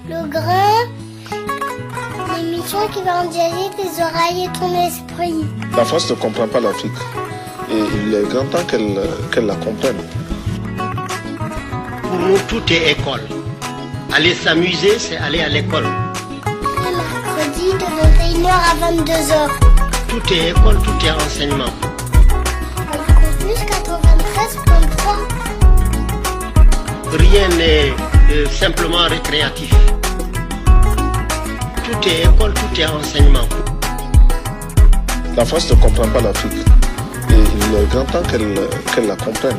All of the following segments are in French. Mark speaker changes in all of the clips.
Speaker 1: Le grain, l'émission qui va en diriger tes oreilles et ton esprit.
Speaker 2: La France ne comprend pas l'Afrique. Et il est grand temps qu'elle la comprenne.
Speaker 3: Pour nous, tout est école. Aller s'amuser, c'est aller à l'école.
Speaker 1: Le mercredi de 21h à 22h.
Speaker 3: Tout est école, tout est enseignement.
Speaker 1: Campus 93.3.
Speaker 3: Rien n'est simplement récréatif. Tout est école, tout est enseignement.
Speaker 2: La France ne comprend pas l'Afrique. Et il est grand temps qu'elle la comprenne.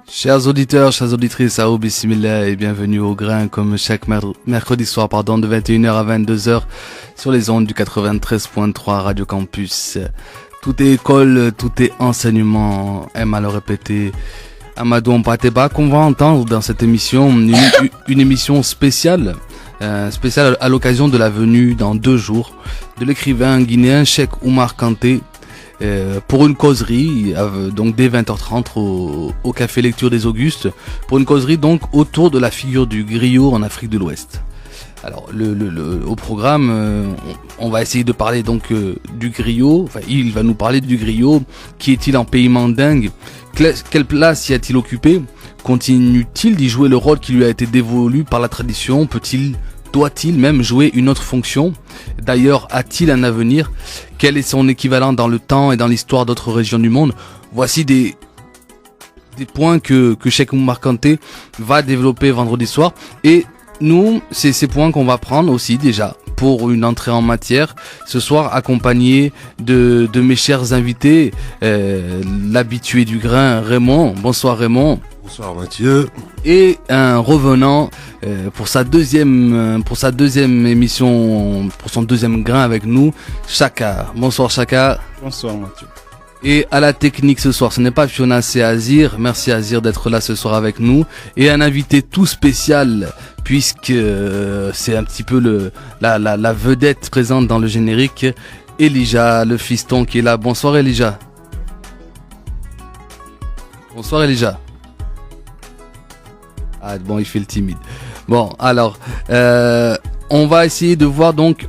Speaker 4: Chers auditeurs, chères auditrices, Aou Bismillah et bienvenue au Grain comme chaque mercredi soir de 21h à 22h sur les ondes du 93.3 Radio Campus. Tout est école, tout est enseignement, aime à le répéter. Amadou Mpateba qu'on va entendre dans cette émission, une émission spéciale à l'occasion de la venue dans 2 jours de l'écrivain guinéen Cheikh Oumar Kanté pour une causerie donc dès 20h30 au Café Lecture des Augustes, pour une causerie donc autour de la figure du griot en Afrique de l'Ouest. Alors au programme, on va essayer de parler donc du griot. Enfin, il va nous parler du griot. Qui est-il en pays mandingue? Quelle place y a-t-il occupé? Continue-t-il d'y jouer le rôle qui lui a été dévolu par la tradition? Doit-il même jouer une autre fonction? D'ailleurs, a-t-il un avenir? Quel est son équivalent dans le temps et dans l'histoire d'autres régions du monde? Voici des points que Cheikh Oumar Kanté va développer vendredi soir. Et nous, c'est ces points qu'on va prendre aussi déjà pour une entrée en matière ce soir, accompagné de mes chers invités, l'habitué du grain, Raymond. Bonsoir Raymond.
Speaker 5: Bonsoir Mathieu.
Speaker 4: Et un revenant pour sa deuxième émission, pour son deuxième grain avec nous, Chaka. Bonsoir Chaka.
Speaker 5: Bonsoir Mathieu.
Speaker 4: Et à la technique ce soir, ce n'est pas Fiona, c'est Azir. Merci Azir d'être là ce soir avec nous. Et un invité tout spécial, puisque c'est un petit peu la vedette présente dans le générique, Elijah, le fiston qui est là. Bonsoir Elijah. Bonsoir Elijah. Ah bon, il fait le timide. Bon, alors, on va essayer de voir donc...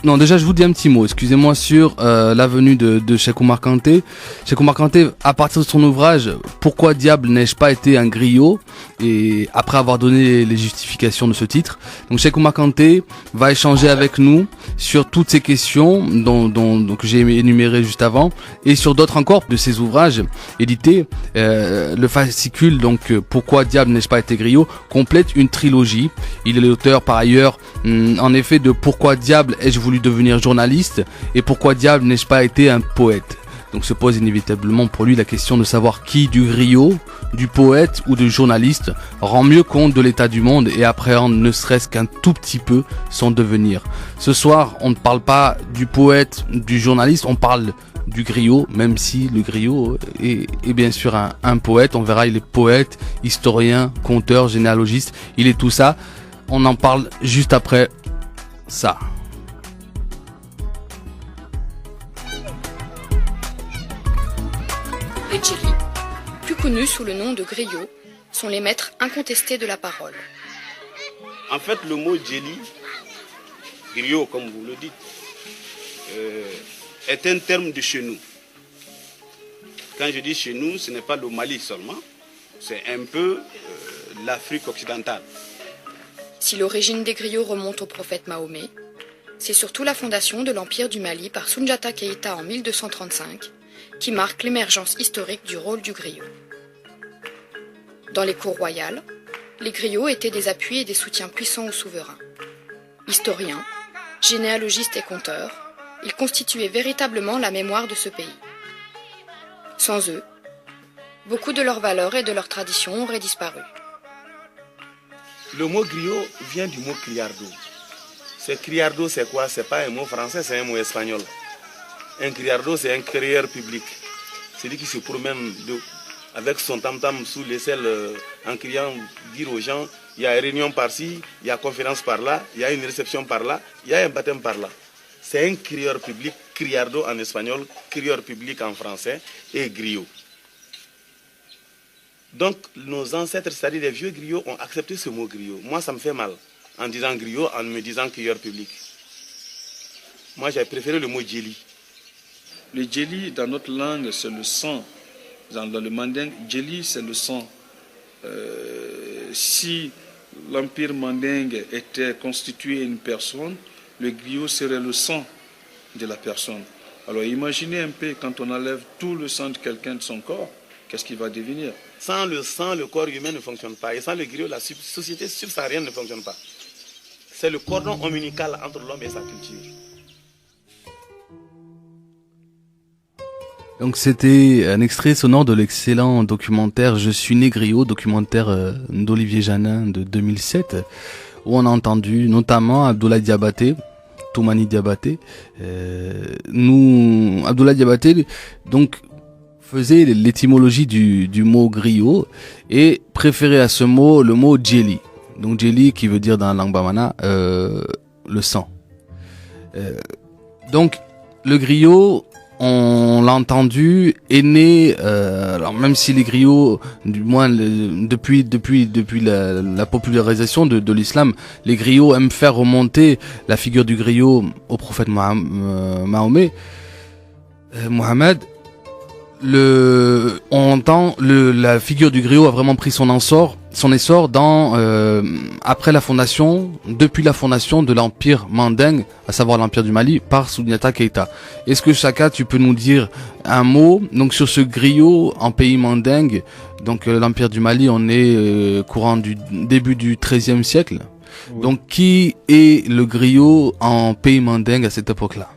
Speaker 4: Non, déjà je vous dis un petit mot, excusez-moi, sur la venue de Cheikh Oumar Kanté. Cheikh Oumar Kanté, à partir de son ouvrage Pourquoi diable n'ai-je pas été un griot, et après avoir donné les justifications de ce titre, donc Cheikh Oumar Kanté va échanger avec nous sur toutes ces questions que j'ai énumérées juste avant, et sur d'autres encore de ses ouvrages édités. Le fascicule donc Pourquoi diable n'ai-je pas été griot complète une trilogie. Il est l'auteur par ailleurs en effet de Pourquoi diable ai-je voulu devenir journaliste et pourquoi diable n'ai-je pas été un poète. Donc se pose inévitablement pour lui la question de savoir qui du griot, du poète ou du journaliste rend mieux compte de l'état du monde et appréhende ne serait-ce qu'un tout petit peu son devenir. Ce soir, on ne parle pas du poète, du journaliste, on parle du griot, même si le griot est bien sûr un poète. On verra, il est poète, historien, conteur, généalogiste, il est tout ça. On en parle juste après ça.
Speaker 6: Les Djeli, plus connus sous le nom de griots, sont les maîtres incontestés de la parole.
Speaker 7: En fait, le mot Djeli, griot comme vous le dites, est un terme de chez nous. Quand je dis chez nous, ce n'est pas le Mali seulement, c'est un peu l'Afrique occidentale.
Speaker 6: Si l'origine des griots remonte au prophète Mahomet, c'est surtout la fondation de l'Empire du Mali par Soundiata Keïta en 1235 qui marque l'émergence historique du rôle du griot. Dans les cours royales, les griots étaient des appuis et des soutiens puissants aux souverains. Historiens, généalogistes et conteurs, ils constituaient véritablement la mémoire de ce pays. Sans eux, beaucoup de leurs valeurs et de leurs traditions auraient disparu.
Speaker 8: Le mot griot vient du mot criardo. Criardo, c'est quoi? C'est pas un mot français, c'est un mot espagnol. Un criardo, c'est un crieur public. Celui qui se promène avec son tam-tam sous l'aisselle en criant, dire aux gens, il y a une réunion par-ci, il y a conférence par-là, il y a une réception par-là, il y a un baptême par-là. C'est un crieur public, criardo en espagnol, crieur public en français et griot. Donc, nos ancêtres, c'est-à-dire les vieux griots, ont accepté ce mot griot. Moi, ça me fait mal en disant griot, en me disant cueilleur public. Moi, j'ai préféré le mot djeli.
Speaker 9: Le djeli, dans notre langue, c'est le sang. Dans le mandingue, djeli, c'est le sang. Si l'empire mandingue était constitué une personne, le griot serait le sang de la personne. Alors imaginez un peu, quand on enlève tout le sang de quelqu'un de son corps, qu'est-ce qu'il va devenir?
Speaker 8: Sans le sang, le corps humain ne fonctionne pas. Et sans le griot, la société subsaharienne ne fonctionne pas. C'est le cordon ombilical entre l'homme et sa culture.
Speaker 4: Donc c'était un extrait sonore de l'excellent documentaire Je suis né griot, documentaire d'Olivier Janin de 2007, où on a entendu notamment Abdoulaye Diabaté, Toumani Diabaté. Abdoulaye Diabaté donc faisait l'étymologie du mot griot et préférait à ce mot le mot djeli. Donc djeli qui veut dire dans la langue bamana le sang. Donc le griot, on l'a entendu, est né, alors même si les griots, du moins depuis la popularisation de l'islam, les griots aiment faire remonter la figure du griot au prophète Mahomet, Mohammed. On entend la figure du griot a vraiment pris son essor depuis la fondation de l'empire mandingue, à savoir l'empire du Mali, par Soundiata Keita. Est-ce que Chaka, tu peux nous dire un mot donc sur ce griot en pays mandingue? Donc l'empire du Mali, on est courant du début du XIIIe siècle. Oui. Donc qui est le griot en pays mandingue à cette époque-là?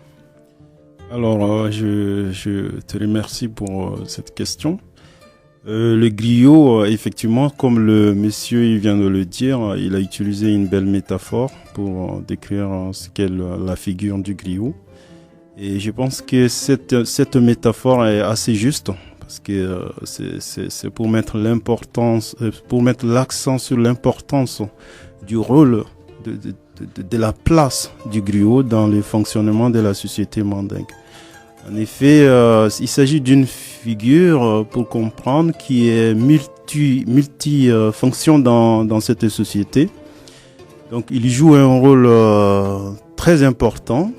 Speaker 5: Alors, je te remercie pour cette question. Le griot, effectivement, comme le monsieur il vient de le dire, il a utilisé une belle métaphore pour décrire ce qu'est la figure du griot. Et je pense que cette métaphore est assez juste parce que c'est pour mettre l'accent sur l'importance du rôle de la place du griot dans le fonctionnement de la société mandingue. En effet, il s'agit d'une figure, pour comprendre, qui est multifonction dans cette société. Donc, il joue un rôle très important.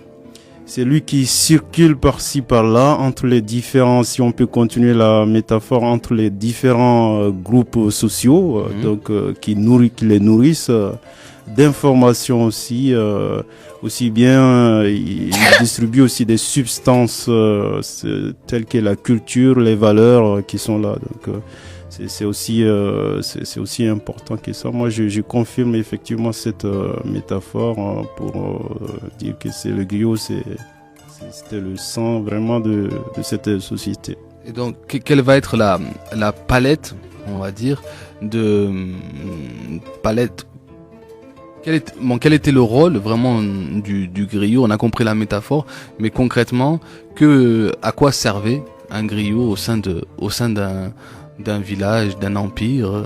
Speaker 5: C'est lui qui circule par-ci, par-là, entre les différents, si on peut continuer la métaphore, entre les différents groupes sociaux, donc qui les nourrissent d'informations aussi. Aussi bien, il distribue aussi des substances telles que la culture, les valeurs qui sont là. Donc, c'est aussi important que ça. Moi, je confirme effectivement cette métaphore pour dire que c'est le griot, c'était le sang vraiment de cette société.
Speaker 4: Et donc, quelle va être la palette, on va dire, quel était le rôle vraiment du griot? On a compris la métaphore, mais concrètement, à quoi servait un griot au sein d'un village, d'un empire?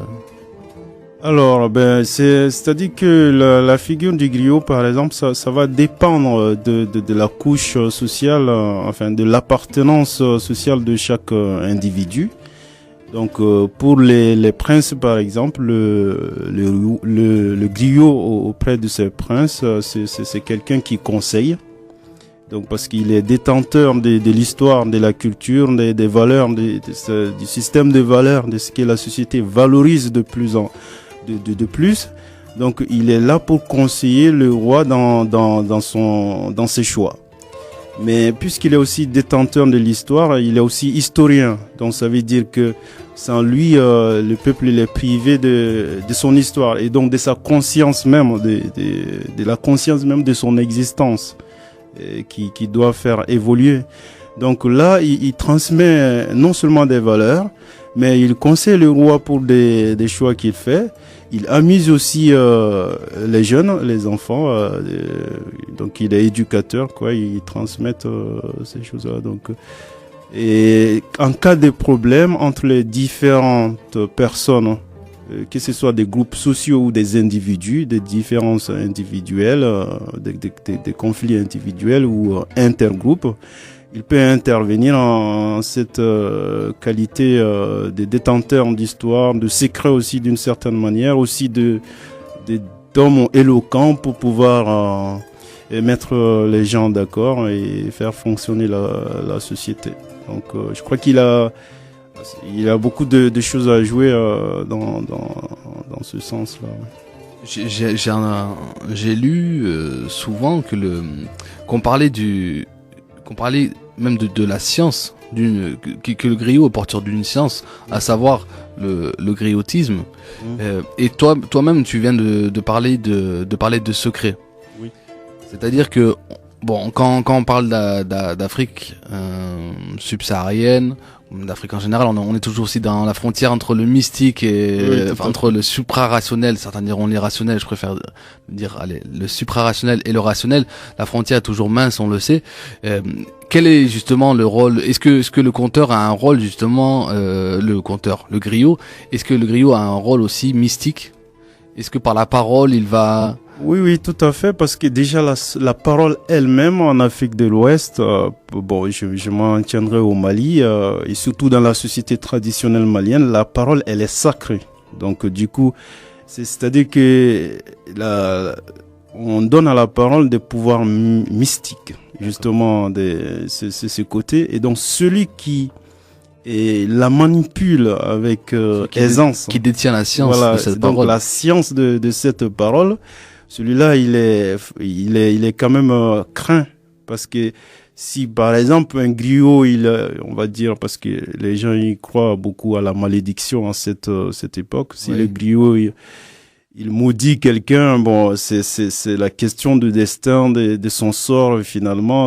Speaker 5: Alors, c'est-à-dire que la figure du griot, par exemple, ça va dépendre de la couche sociale, enfin de l'appartenance sociale de chaque individu. Donc, pour les princes, par exemple, le griot auprès de ces princes, c'est quelqu'un qui conseille. Donc, parce qu'il est détenteur de l'histoire, de la culture, des valeurs, du système de valeurs, de ce que la société valorise de plus. Donc, il est là pour conseiller le roi dans ses choix. Mais puisqu'il est aussi détenteur de l'histoire, il est aussi historien. Donc ça veut dire que sans lui, le peuple il est privé de son histoire et donc de sa conscience même, de la conscience même de son existence, qui doit faire évoluer. Donc là, il transmet non seulement des valeurs, mais il conseille le roi pour des choix qu'il fait. Il amuse aussi les jeunes, les enfants. Donc il est éducateur, quoi. Il transmet ces choses-là. Donc, et en cas de problème entre les différentes personnes, que ce soit des groupes sociaux ou des individus, des différences individuelles, des conflits individuels ou intergroupes, il peut intervenir en cette qualité de détenteur d'histoire, de secret aussi d'une certaine manière, aussi d'homme éloquent pour pouvoir mettre les gens d'accord et faire fonctionner la société. Donc je crois qu'il a beaucoup de choses à jouer dans ce sens-là.
Speaker 4: J'ai lu souvent qu'on parlait même de la science, que le griot est porteur d'une science, à savoir le griotisme. Et toi-même, tu viens de parler de secret.
Speaker 5: Oui.
Speaker 4: C'est-à-dire que bon, quand on parle d'Afrique subsaharienne, d'Afrique en général, on est toujours aussi dans la frontière entre le mystique et entre le suprarationnel. Certains diront l'irrationnel, je préfère dire le suprarationnel et le rationnel. La frontière est toujours mince, on le sait. Quel est justement le rôle? Est-ce que le conteur a un rôle justement, le griot? Est-ce que le griot a un rôle aussi mystique? Est-ce que par la parole il va...
Speaker 5: Oui, tout à fait, parce que déjà la parole elle-même en Afrique de l'Ouest, je m'en tiendrai au Mali, et surtout dans la société traditionnelle malienne, la parole elle est sacrée. Donc du coup, c'est-à-dire que on donne à la parole des pouvoirs mystiques, justement, ce côté, et donc celui qui la manipule avec aisance,
Speaker 4: qui détient la science de cette parole.
Speaker 5: Donc la science de cette parole, celui-là, il est quand même craint, parce que si par exemple un griot, on va dire, parce que les gens y croient beaucoup à la malédiction en cette époque, si le griot il maudit quelqu'un, bon, c'est la question du destin, de son sort finalement.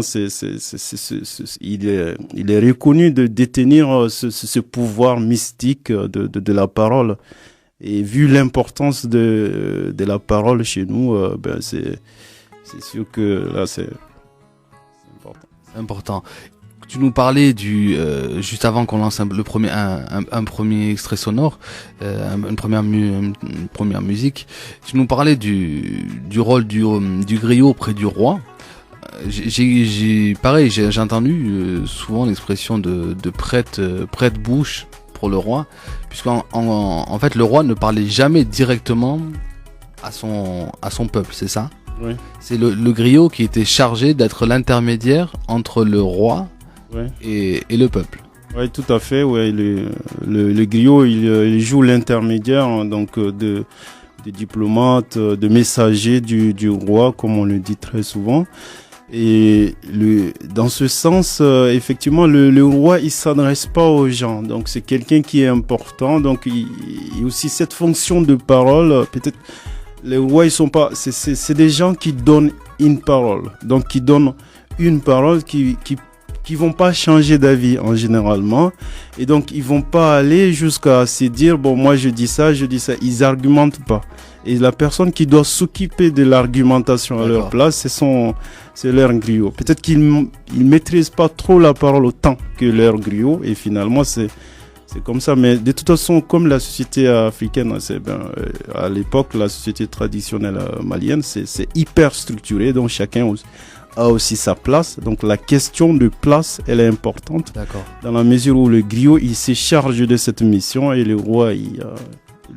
Speaker 5: Il est reconnu de détenir ce pouvoir mystique de la parole. Et vu l'importance de la parole chez nous, c'est sûr que là c'est important.
Speaker 4: C'est important. Tu nous parlais juste avant qu'on lance un premier extrait sonore, une première musique. Tu nous parlais du rôle du griot auprès du roi. J'ai entendu souvent l'expression de prête-bouche pour le roi, puisqu'en fait le roi ne parlait jamais directement à son peuple, c'est ça?
Speaker 5: Oui.
Speaker 4: C'est le griot qui était chargé d'être l'intermédiaire entre le roi et le peuple.
Speaker 5: Oui, tout à fait. Ouais, le griot, il joue l'intermédiaire, donc de diplomate, de messager du roi, comme on le dit très souvent. Et dans ce sens, effectivement, le roi, il s'adresse pas aux gens. Donc c'est quelqu'un qui est important. Donc il y a aussi cette fonction de parole. Peut-être les rois, ils sont pas. C'est des gens qui donnent une parole. Donc qui donnent une parole qui vont pas changer d'avis en généralement, et donc ils vont pas aller jusqu'à se dire bon, moi je dis ça. Ils argumentent pas, et la personne qui doit s'occuper de l'argumentation à leur place, c'est leur griot. Peut-être qu'ils maîtrisent pas trop la parole autant que leur griot, et finalement c'est comme ça. Mais de toute façon, comme la société africaine, à l'époque, la société traditionnelle malienne, c'est hyper structuré, donc chacun a aussi sa place. Donc la question de place, elle est importante.
Speaker 4: D'accord. Dans
Speaker 5: la mesure où le griot, il se charge de cette mission, et le roi, il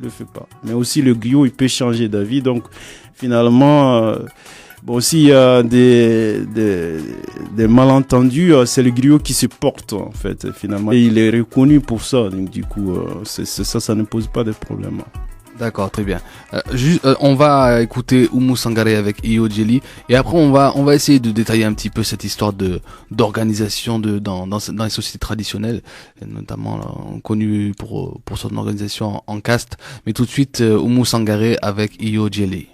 Speaker 5: le fait pas. Mais aussi le griot, il peut changer d'avis. Donc finalement, s'il y a des malentendus, c'est le griot qui se porte en fait finalement. Et il est reconnu pour ça. Donc du coup, ça ne pose pas de problème.
Speaker 4: D'accord, très bien. On va écouter Oumou Sangaré avec Iyo Djeli, et après on va essayer de détailler un petit peu cette histoire d'organisation dans les sociétés traditionnelles, notamment connues pour son organisation en caste. Mais tout de suite, Oumou Sangaré avec Iyo Djeli.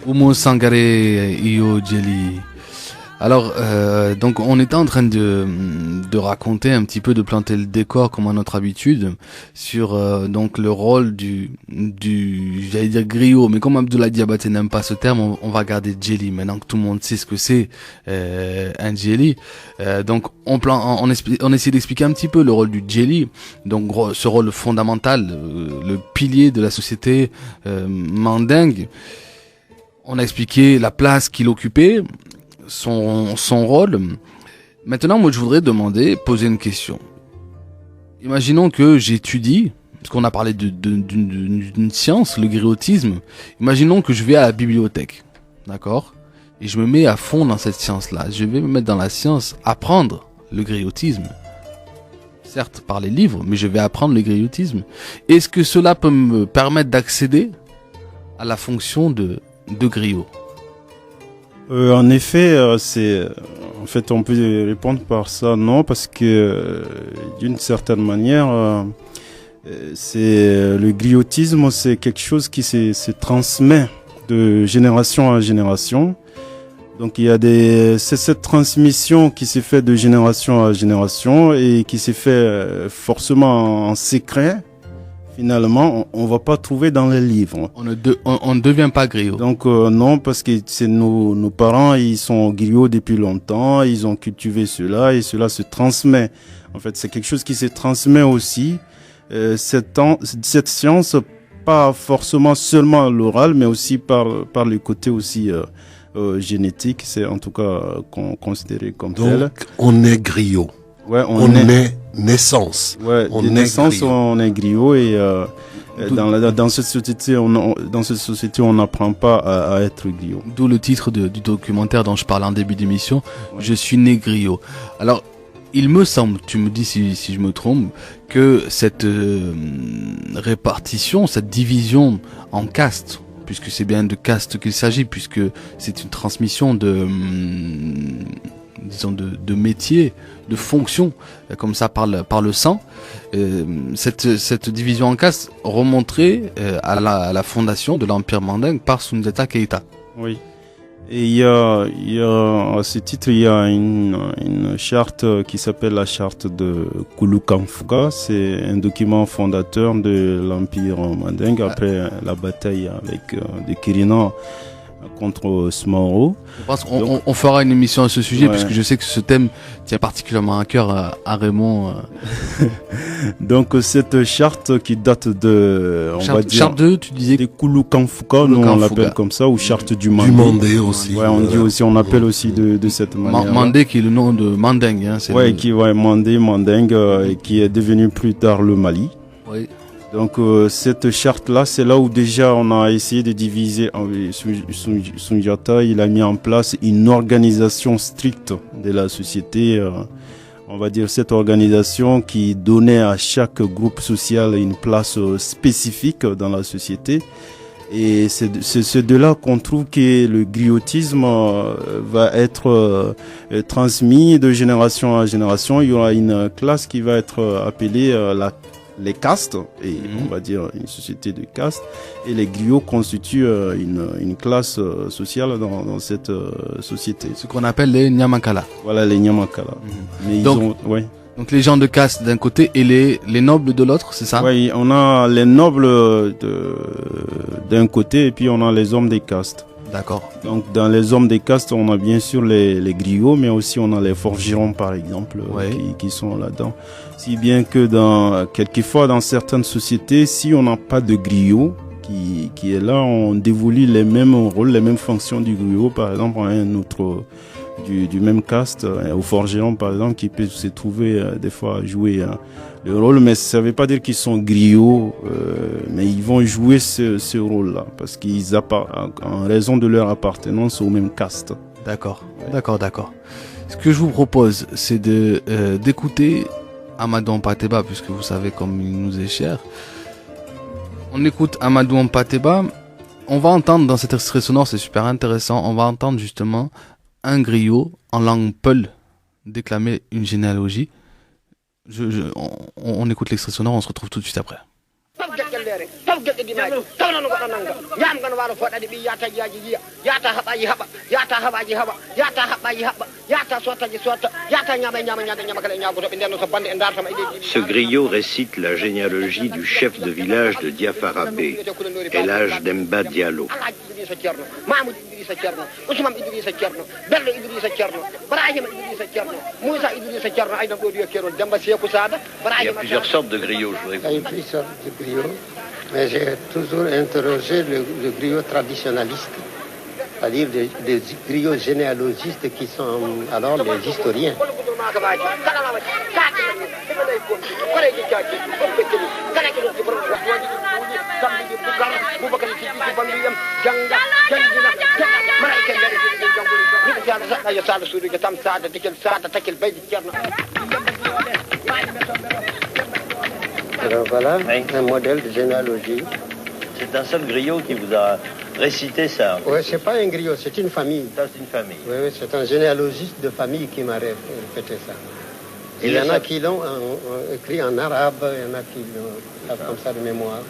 Speaker 4: Oumou Sangaré Iyo Djeli. Alors, donc on était en train de raconter un petit peu, de planter le décor comme à notre habitude sur donc le rôle du j'allais dire griot, mais comme Abdoulaye Diabaté n'aime pas ce terme, on va garder Djeli maintenant que tout le monde sait ce que c'est un Djeli. Donc on essaie d'expliquer un petit peu le rôle du Djeli, donc ce rôle fondamental, le pilier de la société mandingue. On a expliqué la place qu'il occupait, son rôle. Maintenant, moi, je voudrais poser une question. Imaginons que j'étudie, parce qu'on a parlé d'une science, le griotisme. Imaginons que je vais à la bibliothèque, d'accord? Et je me mets à fond dans cette science-là. Je vais me mettre dans la science, apprendre le griotisme. Certes, par les livres, mais je vais apprendre le griotisme. Est-ce que cela peut me permettre d'accéder à la fonction de griot?
Speaker 5: En effet, en fait, on peut répondre par ça, non, parce que d'une certaine manière, c'est le griotisme, c'est quelque chose qui se transmet de génération en génération. Donc il y a c'est cette transmission qui s'est fait de génération à génération et qui s'est fait forcément en secret. Finalement, on va pas trouver dans les livres.
Speaker 4: On ne devient pas griot.
Speaker 5: Donc non, parce que c'est nos parents, ils sont griots depuis longtemps, ils ont cultivé cela et cela se transmet. En fait, c'est quelque chose qui se transmet aussi. Cette science, pas forcément seulement l'oral, mais aussi par le côté aussi génétique. C'est en tout cas considéré comme tel.
Speaker 10: Donc, on est griot.
Speaker 5: Ouais,
Speaker 10: on est naissance.
Speaker 5: Ouais, de naissance, on est griot et dans cette société, on n'apprend pas à être griot.
Speaker 4: D'où le titre du documentaire dont je parlais en début d'émission. Ouais. Je suis né griot. Alors, il me semble, tu me dis si je me trompe, que cette répartition, cette division en castes, puisque c'est bien de castes qu'il s'agit, puisque c'est une transmission de métier, de fonction, comme ça par le sang. Cette division en caste remonterait à la fondation de l'Empire mandingue par Soundiata Keïta.
Speaker 5: Oui. Et il y a à ce titre, il y a une charte qui s'appelle la charte de Kulukamfuga. C'est un document fondateur de l'Empire mandingue après la bataille avec des Kirina contre Smoro.
Speaker 4: Je pense qu'on fera une émission à ce sujet, parce que je sais que ce thème tient particulièrement à cœur à Raymond.
Speaker 5: Donc cette charte qui date de,
Speaker 4: charte 2, tu disais,
Speaker 5: de Kulukamfuga, nous on l'appelle comme ça, ou charte du Mandé.
Speaker 10: Du Mandé aussi.
Speaker 5: Ouais, on dit aussi, on appelle aussi de cette manière.
Speaker 4: Mandé qui est le nom de Mandingue, hein.
Speaker 5: Mandé, Mandingue, et qui est devenu plus tard le Mali.
Speaker 4: Oui.
Speaker 5: Donc cette charte-là, c'est là où déjà on a essayé de diviser. Sundiata, il a mis en place une organisation stricte de la société. On va dire cette organisation qui donnait à chaque groupe social une place spécifique dans la société. Et c'est de là qu'on trouve que le griotisme va être transmis de génération en génération. Il y aura une classe qui va être appelée les castes, et on va dire une société de castes, et les griots constituent une classe sociale dans cette société.
Speaker 4: Ce qu'on appelle les Nyamakala.
Speaker 5: Voilà, les Nyamakala. Mais
Speaker 4: donc les gens de caste d'un côté et les nobles de l'autre, c'est ça?
Speaker 5: Oui, on a les nobles d'un côté et puis on a les hommes des castes.
Speaker 4: D'accord.
Speaker 5: Donc dans les hommes des castes, on a bien sûr les griots, mais aussi on a les forgerons par exemple, qui sont là-dedans. Si bien que quelquefois dans certaines sociétés, si on n'a pas de griot qui est là, on dévolue les mêmes rôles, les mêmes fonctions du griot, par exemple à un autre du même caste, au forgeron par exemple, qui peut se trouver des fois à jouer le rôle, mais ça ne veut pas dire qu'ils sont griots, mais ils vont jouer ce rôle-là, parce qu'ils en raison de leur appartenance au même caste.
Speaker 4: D'accord, d'accord. Ce que je vous propose, c'est d'écouter Amadou Ampateba, puisque vous savez comme il nous est cher. On écoute Amadou Ampateba. On va entendre dans cet extrait sonore, c'est super intéressant, on va entendre justement un griot en langue peul déclamer une généalogie. On écoute l'extrait sonore, on se retrouve tout de suite après.
Speaker 3: Ce griot récite la généalogie du chef de village de Diafarabé, El Hadj Demba Diallo. Il y a plusieurs sortes de griots, je voudrais vous dire.
Speaker 11: Plusieurs sortes de griots, mais j'ai toujours interrogé le griot traditionnaliste, c'est-à-dire des griots généalogistes qui sont alors les historiens. Alors voilà, un modèle de généalogie.
Speaker 3: C'est un seul griot qui vous a récité ça.
Speaker 11: Oui, c'est pas un griot, c'est une famille.
Speaker 3: Ça, c'est une famille.
Speaker 11: Oui, c'est un généalogiste de famille qui m'a répété ça. Et il y en a qui l'ont écrit en arabe, il y en a qui l'ont comme ça de mémoire.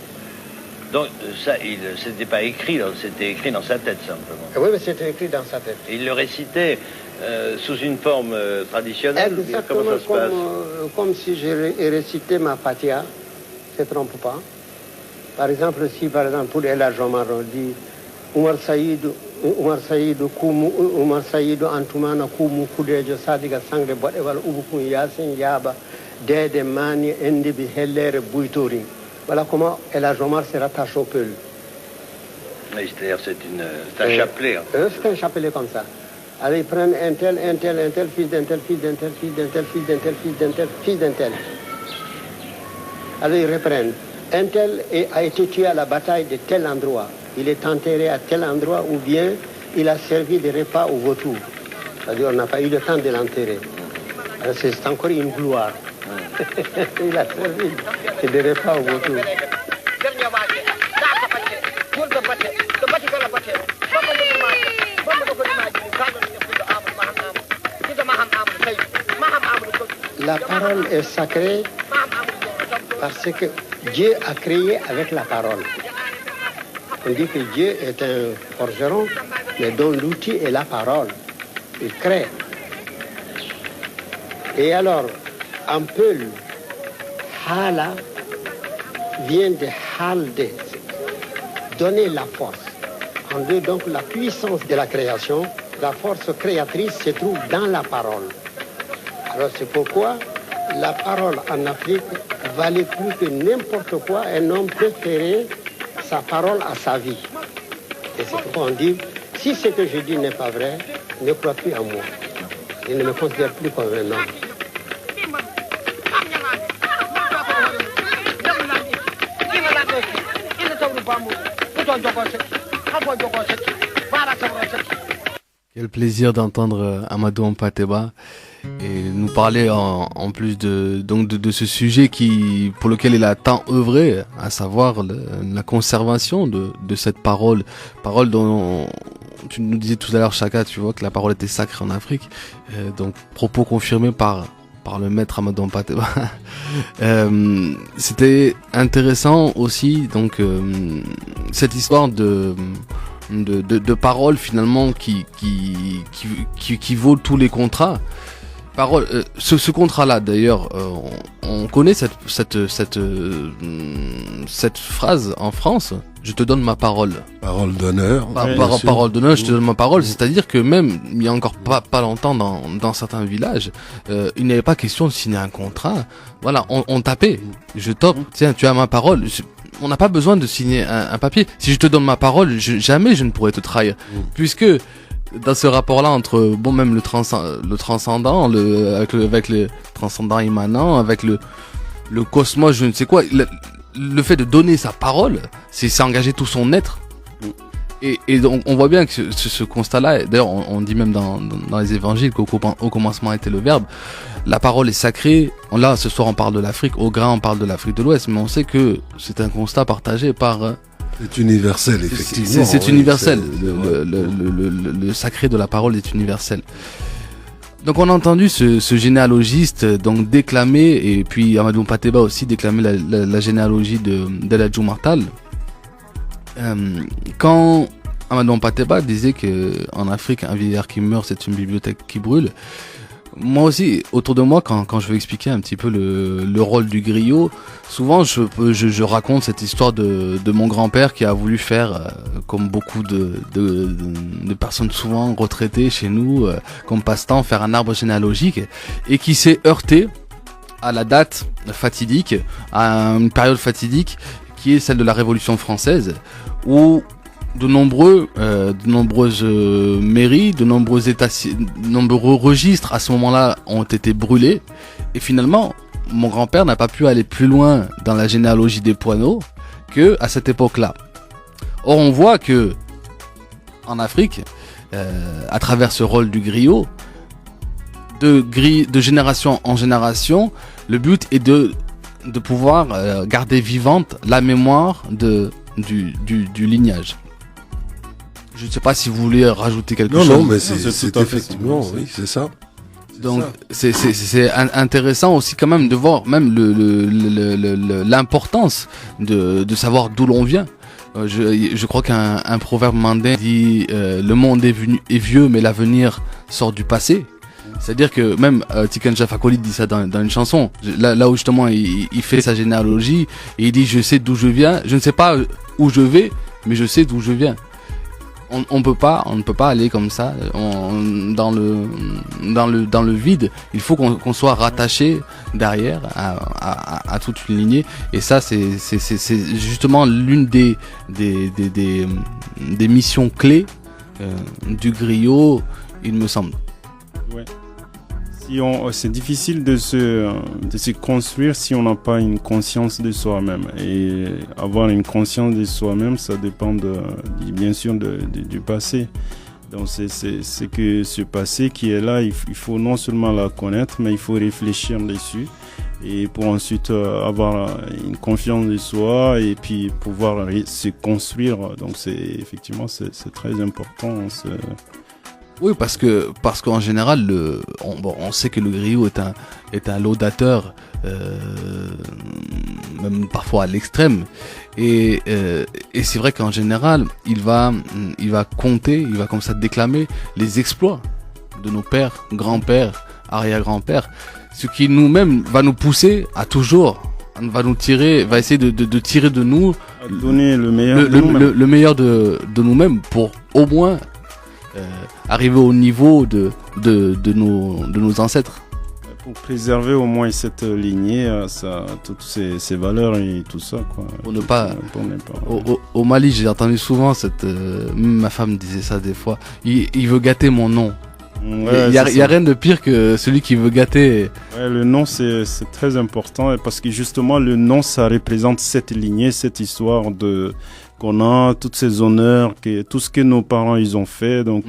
Speaker 3: Donc ça, c'était pas écrit, c'était écrit dans sa tête simplement.
Speaker 11: Oui, mais c'était écrit dans sa tête.
Speaker 3: Et il le récitait sous une forme traditionnelle.
Speaker 11: Exactement,
Speaker 3: comment ça se passe
Speaker 11: comme si je récitais ma Fatiha, je ne me trompe pas. Par exemple, si par exemple pour El Hadj Omar on dit Umar Saïdou Antoumana Koumou Koudejo Sadiga Sangre Bodewal Ubukun Yasin Yaba Dede Mani Endibi Hellere Bouitouri. Voilà comment El Hadj Omar se rattache au Peul.
Speaker 3: C'est-à-dire c'est un chapelet. Hein.
Speaker 11: C'est un chapelet comme ça. Alors ils prennent un tel, fils d'un tel, fils d'un tel, fils d'un tel, fils d'un tel, fils d'un tel, fils d'un tel. Alors ils reprennent. Un tel a été tué à la bataille de tel endroit. Il est enterré à tel endroit ou bien il a servi de repas au vautour. C'est-à-dire on n'a pas eu le temps de l'enterrer. C'est encore une gloire. Il a servi de repas au vautour. La parole est sacrée parce que Dieu a créé avec la parole. On dit que Dieu est un forgeron, mais dont l'outil est la parole. Il crée. Et alors, en peul, hala vient de halde, donner la force. En deux, donc, la puissance de la création, la force créatrice se trouve dans la parole. Alors c'est pourquoi la parole en Afrique valait plus que n'importe quoi. Un homme préférait sa parole à sa vie. Et c'est pourquoi on dit, si ce que je dis n'est pas vrai, ne crois plus en moi. Je ne me considère plus comme un homme.
Speaker 4: Quel plaisir d'entendre Amadou Hampâté-Bâ et nous parler en plus de ce sujet pour lequel il a tant œuvré, à savoir la conservation de cette parole dont tu nous disais tout à l'heure, Chaka, tu vois que la parole était sacrée en Afrique, donc propos confirmés par le maître Amadou Hampâté-Bâ. C'était intéressant aussi, donc cette histoire de paroles finalement qui vaut tous les contrats. Ce contrat-là, d'ailleurs, on connaît cette phrase en France. Je te donne ma parole.
Speaker 10: Parole d'honneur.
Speaker 4: Parole d'honneur, je te donne ma parole. C'est-à-dire que même il y a encore pas longtemps dans certains villages, il n'y avait pas question de signer un contrat. Voilà, on tapait. Je tape. Tiens, tu as ma parole. On n'a pas besoin de signer un papier. Si je te donne ma parole, jamais je ne pourrais te trahir, puisque dans ce rapport-là entre même le transcendant, avec le transcendant immanent, avec le cosmos, je ne sais quoi, le fait de donner sa parole, c'est s'engager tout son être. Et donc on voit bien que ce constat-là, d'ailleurs on dit même dans les évangiles qu'au commencement était le Verbe. La parole est sacrée. Là ce soir on parle de l'Afrique, au Grain on parle de l'Afrique de l'Ouest, mais on sait que c'est un constat partagé par...
Speaker 10: C'est universel, effectivement.
Speaker 4: C'est universel. Le sacré de la parole est universel. Donc on a entendu ce généalogiste donc déclamer, et puis Amadou Hampâté-Bâ aussi déclamer la généalogie d'El Hadji Oumar Tall. Quand Amadou Hampâté-Bâ disait que en Afrique un vieillard qui meurt c'est une bibliothèque qui brûle, moi aussi autour de moi quand je veux expliquer un petit peu le rôle du griot, souvent je raconte cette histoire de mon grand-père qui a voulu faire comme beaucoup de personnes souvent retraitées chez nous comme passe-temps, faire un arbre généalogique, et qui s'est heurté à la date fatidique, à une période fatidique qui est celle de la Révolution française, où de nombreuses mairies, de nombreux registres à ce moment-là ont été brûlés, et finalement mon grand-père n'a pas pu aller plus loin dans la généalogie des Poineaux que à cette époque-là. Or on voit que en Afrique, à travers ce rôle du griot, de génération en génération, le but est de pouvoir garder vivante la mémoire du lignage. Je ne sais pas si vous voulez rajouter quelque chose.
Speaker 10: Non, mais c'est effectivement, oui, c'est ça.
Speaker 4: Donc c'est intéressant aussi quand même de voir même l'importance de savoir d'où l'on vient. Je crois qu'un proverbe mandin dit le monde est vieux mais l'avenir sort du passé. C'est-à-dire que même Tiken Jah Fakoly dit ça dans une chanson. Là où justement il fait sa généalogie et il dit je sais d'où je viens, je ne sais pas où je vais, mais je sais d'où je viens. On ne peut pas aller comme ça dans le vide. Il faut qu'on soit rattaché derrière à toute une lignée, et ça c'est justement l'une des missions clés du griot, il me semble.
Speaker 5: Ouais. C'est difficile de se construire si on n'a pas une conscience de soi-même. Et avoir une conscience de soi-même, ça dépend bien sûr du passé. Donc c'est que ce passé qui est là, il faut non seulement la connaître, mais il faut réfléchir dessus. Et pour ensuite avoir une confiance de soi et puis pouvoir se construire. Donc effectivement c'est très important.
Speaker 4: Oui, parce qu'en général, on sait que le griot est un laudateur, même parfois à l'extrême. Et c'est vrai qu'en général, il va compter, il va comme ça déclamer les exploits de nos pères, grands-pères, arrière-grands-pères, ce qui nous-mêmes va nous pousser à toujours, va essayer de tirer de nous,
Speaker 5: donner le meilleur
Speaker 4: le meilleur de nous-mêmes pour au moins arriver au niveau de nos ancêtres.
Speaker 5: Pour préserver au moins cette lignée, toutes ces valeurs et tout ça, quoi.
Speaker 4: Pour ne pas. Au Mali, j'ai entendu souvent ma femme disait ça des fois. Il veut gâter mon nom.
Speaker 5: Ouais,
Speaker 4: il y a rien de pire que celui qui veut gâter.
Speaker 5: Ouais, le nom c'est très important parce que justement le nom ça représente cette lignée, cette histoire qu'on a, tous ces honneurs, tout ce que nos parents ils ont fait. Donc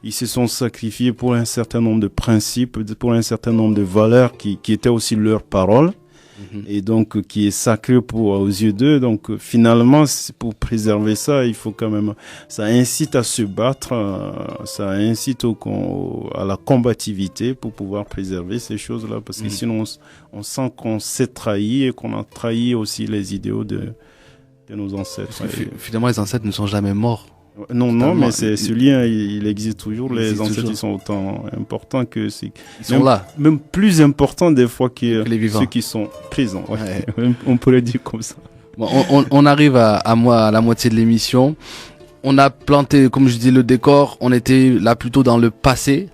Speaker 5: ils se sont sacrifiés pour un certain nombre de principes, pour un certain nombre de valeurs qui étaient aussi leurs paroles. Et donc qui est sacré aux yeux d'eux. Donc finalement, pour préserver ça, il faut quand même, ça incite à se battre, ça incite à la combativité pour pouvoir préserver ces choses-là, parce que sinon on sent qu'on s'est trahi et qu'on a trahi aussi les idéaux de nos ancêtres.
Speaker 4: Finalement, les ancêtres ne sont jamais morts.
Speaker 5: Non, mais ce lien, il existe toujours. Les ancêtres, ils sont autant importants que
Speaker 4: ils sont là.
Speaker 5: Même plus importants des fois que
Speaker 4: les vivants.
Speaker 5: Ceux qui sont présents. Ouais. On pourrait dire comme ça.
Speaker 4: Bon, on arrive à la moitié de l'émission. On a planté, comme je dis, le décor. On était là plutôt dans le passé.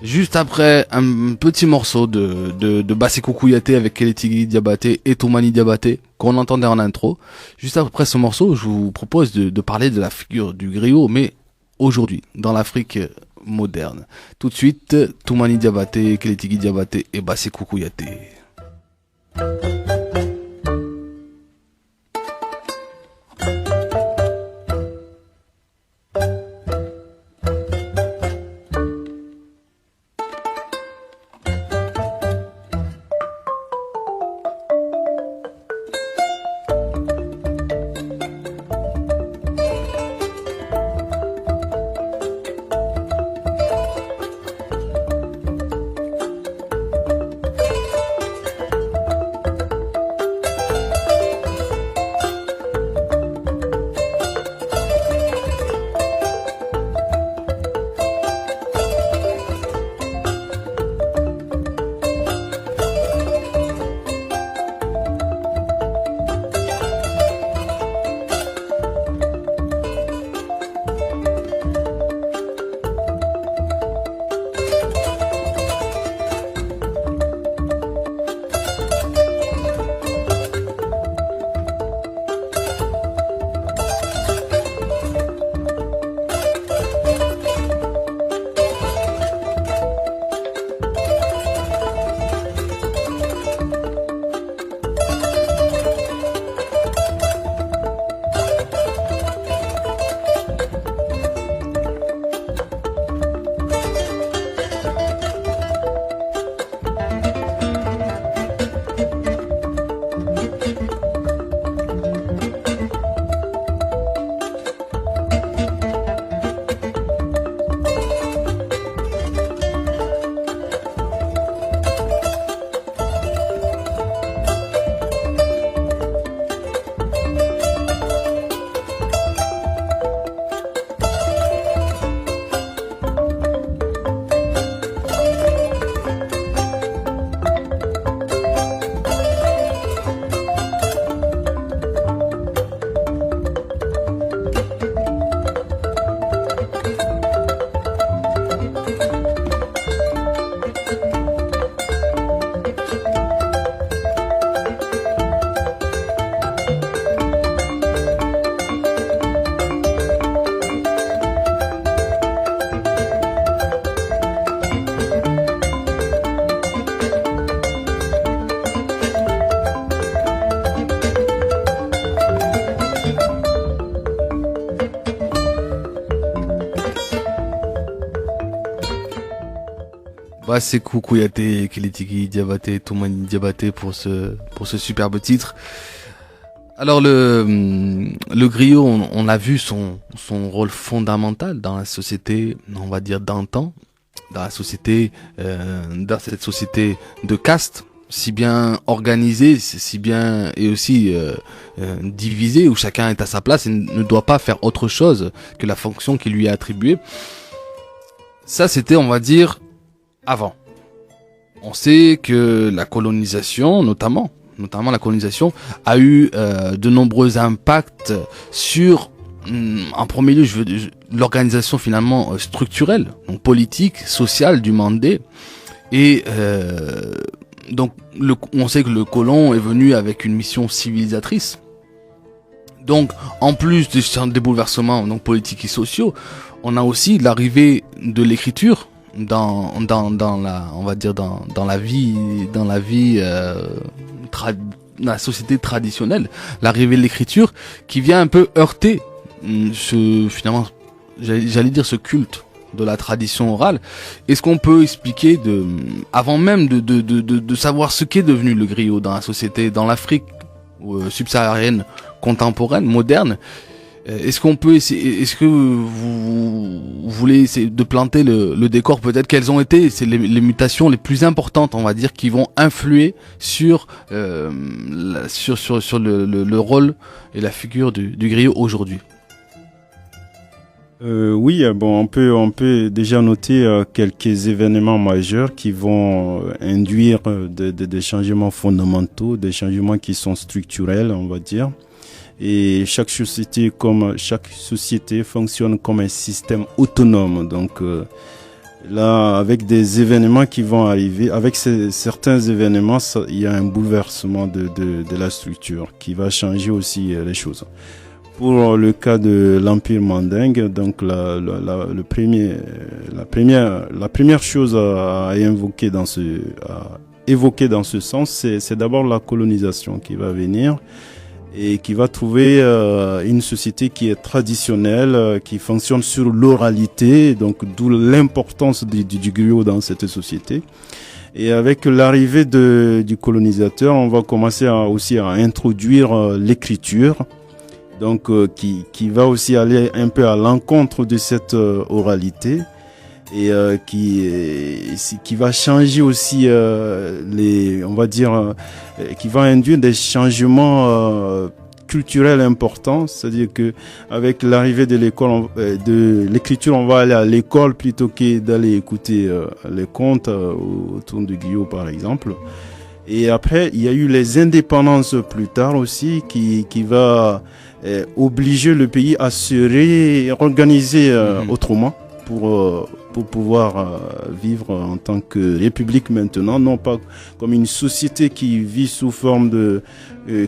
Speaker 4: Juste après un petit morceau de Basekou Kouyaté avec Kélétigui Diabaté et Toumani Diabaté qu'on entendait en intro. Juste après ce morceau, je vous propose de parler de la figure du griot, mais aujourd'hui, dans l'Afrique moderne. Tout de suite, Toumani Diabaté, Kélétigui Diabaté et Basekou Kouyaté. Basekou Kouyaté, Kélétigui Diabaté, Toumani Diabaté pour ce superbe titre. Alors le griot, on a vu son rôle fondamental dans la société, on va dire d'antan, dans la société, dans cette société de caste, si bien organisée, si bien et aussi divisée, où chacun est à sa place et ne doit pas faire autre chose que la fonction qui lui est attribuée. Ça, c'était, on va dire, avant. On sait que la colonisation, notamment la colonisation, a eu de nombreux impacts sur, en premier lieu, l'organisation finalement structurelle, donc politique, sociale du Mandé. Et donc, on sait que le colon est venu avec une mission civilisatrice. Donc, en plus des bouleversements donc politiques et sociaux, on a aussi l'arrivée de l'écriture dans la société traditionnelle, l'arrivée de l'écriture qui vient un peu heurter finalement, j'allais dire ce culte de la tradition orale. Est-ce qu'on peut expliquer avant même de savoir ce qu'est devenu le griot dans la société, dans l'Afrique subsaharienne contemporaine, moderne? Est-ce que vous voulez essayer de planter le décor, peut-être quelles ont été les mutations les plus importantes, on va dire, qui vont influer sur le rôle et la figure du griot aujourd'hui?
Speaker 5: Oui, bon, on peut déjà noter quelques événements majeurs qui vont induire des changements fondamentaux, des changements qui sont structurels, on va dire. Et chaque société fonctionne comme un système autonome. Donc là, avec des événements qui vont arriver, avec certains événements, il y a un bouleversement de la structure qui va changer aussi les choses. Pour le cas de l'Empire mandingue, donc la première chose à évoquer dans ce sens, c'est d'abord la colonisation qui va venir et qui va trouver une société qui est traditionnelle, qui fonctionne sur l'oralité, donc d'où l'importance du griot dans cette société. Et avec l'arrivée du colonisateur, on va commencer aussi à introduire l'écriture, donc qui va aussi aller un peu à l'encontre de cette oralité et qui va changer aussi on va dire qui va induire des changements culturels importants, c'est-à-dire que avec l'arrivée de l'école de l'écriture, on va aller à l'école plutôt que d'aller écouter les contes autour du griot par exemple. Et après il y a eu les indépendances plus tard aussi qui va obliger le pays à se réorganiser autrement pour pouvoir vivre en tant que république maintenant, non pas comme une société qui vit sous forme de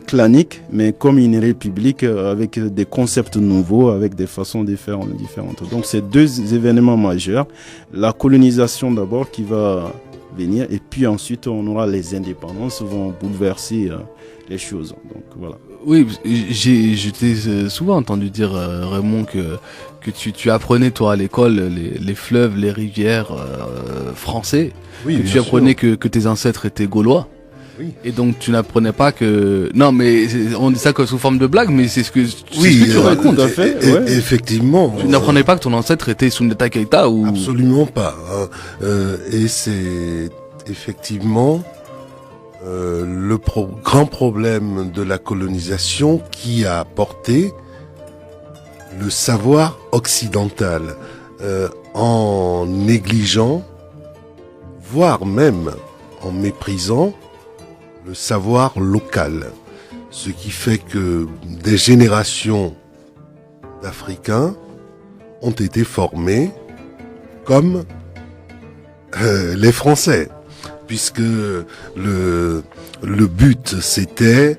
Speaker 5: clanique, mais comme une république avec des concepts nouveaux, avec des façons différentes. Donc c'est deux événements majeurs. La colonisation d'abord qui va venir, et puis ensuite on aura les indépendances vont bouleverser les choses. Donc voilà.
Speaker 4: Oui, je t'ai souvent entendu dire, Raymond, que tu apprenais, toi, à l'école, les fleuves, les rivières français. Oui, que tu apprenais que tes ancêtres étaient gaulois. Oui. Et donc, tu n'apprenais pas que... Non, mais on dit ça que sous forme de blague, mais c'est ce que tu racontes.
Speaker 10: Tout à fait, ouais. Effectivement.
Speaker 4: Tu n'apprenais pas que ton ancêtre était Soundata Keita ou...
Speaker 10: Absolument pas. Hein. Et c'est effectivement... le grand problème de la colonisation qui a apporté le savoir occidental en négligeant, voire même en méprisant le savoir local. Ce qui fait que des générations d'Africains ont été formés comme les Français. Puisque le but c'était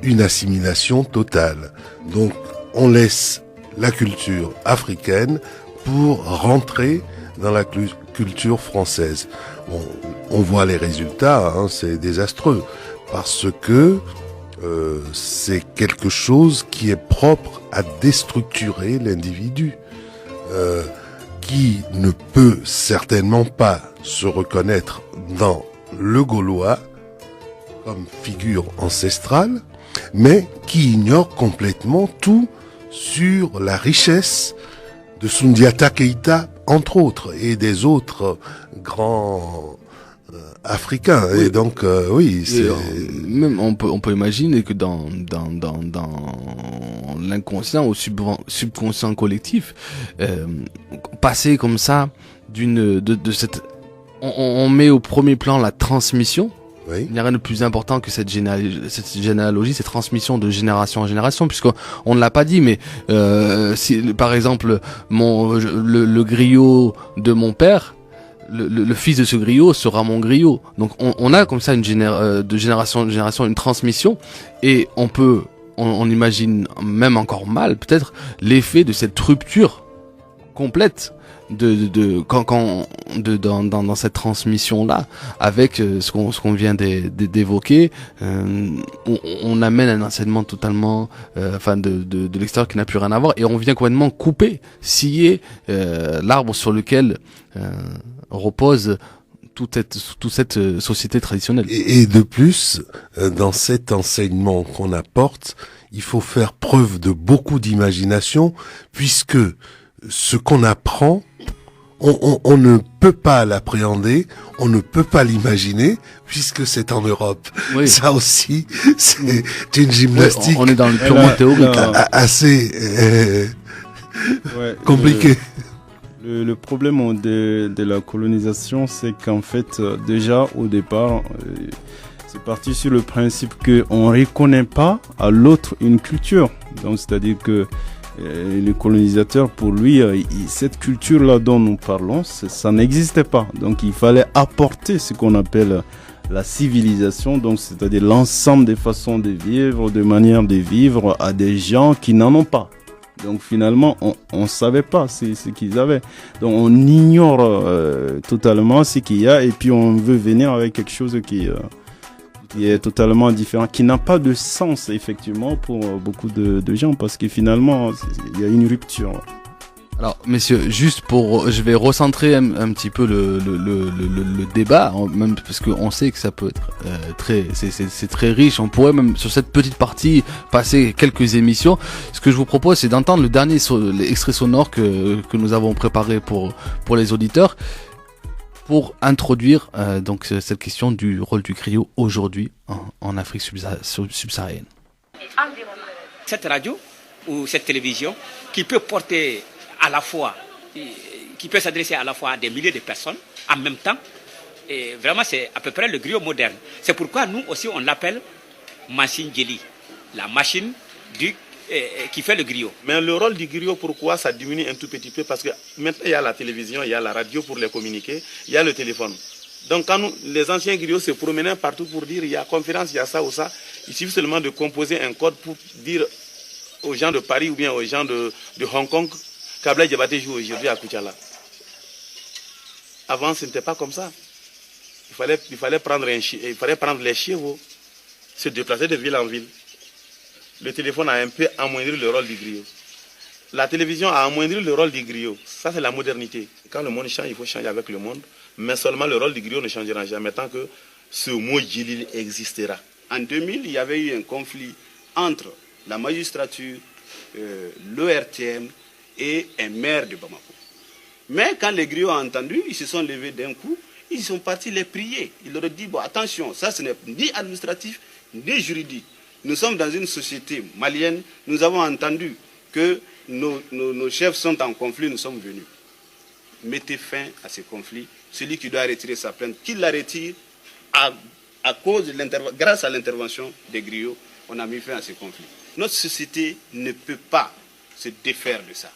Speaker 10: une assimilation totale. Donc on laisse la culture africaine pour rentrer dans la culture française. On voit les résultats, hein, c'est désastreux, parce que c'est quelque chose qui est propre à déstructurer l'individu, qui ne peut certainement pas se reconnaître dans le Gaulois comme figure ancestrale, mais qui ignore complètement tout sur la richesse de Soundiata Keïta, entre autres, et des autres grands africains. Oui. Et donc,
Speaker 4: même on peut imaginer que dans l'inconscient ou subconscient collectif, passer comme ça de cette, on met au premier plan la transmission.
Speaker 10: Oui.
Speaker 4: Il n'y a rien de plus important que cette généalogie, cette transmission de génération en génération, puisqu'on ne l'a pas dit, mais si par exemple le griot de mon père, le fils de ce griot sera mon griot. Donc on a comme ça de génération en génération une transmission, et on imagine même encore mal peut-être l'effet de cette rupture complète dans cette transmission là, avec ce qu'on vient d'évoquer. On amène un enseignement totalement de l'extérieur qui n'a plus rien à voir, et on vient complètement couper, scier l'arbre sur lequel repose toute cette société traditionnelle.
Speaker 10: Et de plus, dans cet enseignement qu'on apporte, il faut faire preuve de beaucoup d'imagination, puisque ce qu'on apprend, on ne peut pas l'appréhender, on ne peut pas l'imaginer, puisque c'est en Europe. Oui. Ça aussi, c'est une gymnastique.
Speaker 4: On est dans le purement théorique.
Speaker 10: Assez compliqué.
Speaker 5: Le problème de la colonisation, c'est qu'en fait, déjà au départ, c'est parti sur le principe qu'on ne reconnaît pas à l'autre une culture. Donc, c'est-à-dire que le colonisateur, pour lui, cette culture-là dont nous parlons, ça n'existait pas. Donc il fallait apporter ce qu'on appelle la civilisation, donc c'est-à-dire l'ensemble des façons de vivre, de manières de vivre à des gens qui n'en ont pas. Donc finalement, on ne savait pas ce qu'ils avaient. Donc on ignore totalement ce qu'il y a, et puis on veut venir avec quelque chose qui est totalement différent, qui n'a pas de sens effectivement pour beaucoup de gens, parce que finalement il y a une rupture.
Speaker 4: Alors messieurs, je vais recentrer un petit peu le débat, même parce qu'on sait que ça peut être c'est très riche. On pourrait même sur cette petite partie passer quelques émissions. Ce que je vous propose, c'est d'entendre le dernier extrait sonore que nous avons préparé pour les auditeurs, pour introduire donc cette question du rôle du griot aujourd'hui en Afrique subsaharienne.
Speaker 12: Cette radio ou cette télévision qui peut porter à la fois, qui peut s'adresser à la fois à des milliers de personnes en même temps, et vraiment c'est à peu près le griot moderne. C'est pourquoi nous aussi on l'appelle machine Djeli, la machine qui fait le griot.
Speaker 8: Mais le rôle du griot, pourquoi ça diminue un tout petit peu? Parce que maintenant il y a la télévision, il y a la radio pour les communiquer, il y a le téléphone. Donc quand les anciens griots se promenaient partout pour dire il y a conférence, il y a ça ou ça, il suffit seulement de composer un code pour dire aux gens de Paris ou bien aux gens de Hong Kong qu'Ablaye Diabaté joue aujourd'hui à Koutiala. Avant ce n'était pas comme ça. Il fallait prendre les chevaux, se déplacer de ville en ville. Le téléphone a un peu amoindri le rôle du griot. La télévision a amoindri le rôle du griot. Ça, c'est la modernité. Quand le monde change, il faut changer avec le monde. Mais seulement le rôle du griot ne changera jamais tant que ce mot Djeli existera. En 2000, il y avait eu un conflit entre la magistrature, l'ORTM et un maire de Bamako. Mais quand les griots ont entendu, ils se sont levés d'un coup, ils sont partis les prier. Ils leur ont dit, bon, attention, ça ce n'est ni administratif, ni juridique. Nous sommes dans une société malienne, nous avons entendu que nos chefs sont en conflit, nous sommes venus. Mettez fin à ce conflit. Celui qui doit retirer sa plainte, qu'il la retire. Grâce à l'intervention des griots, on a mis fin à ce conflit. Notre société ne peut pas se défaire de ça.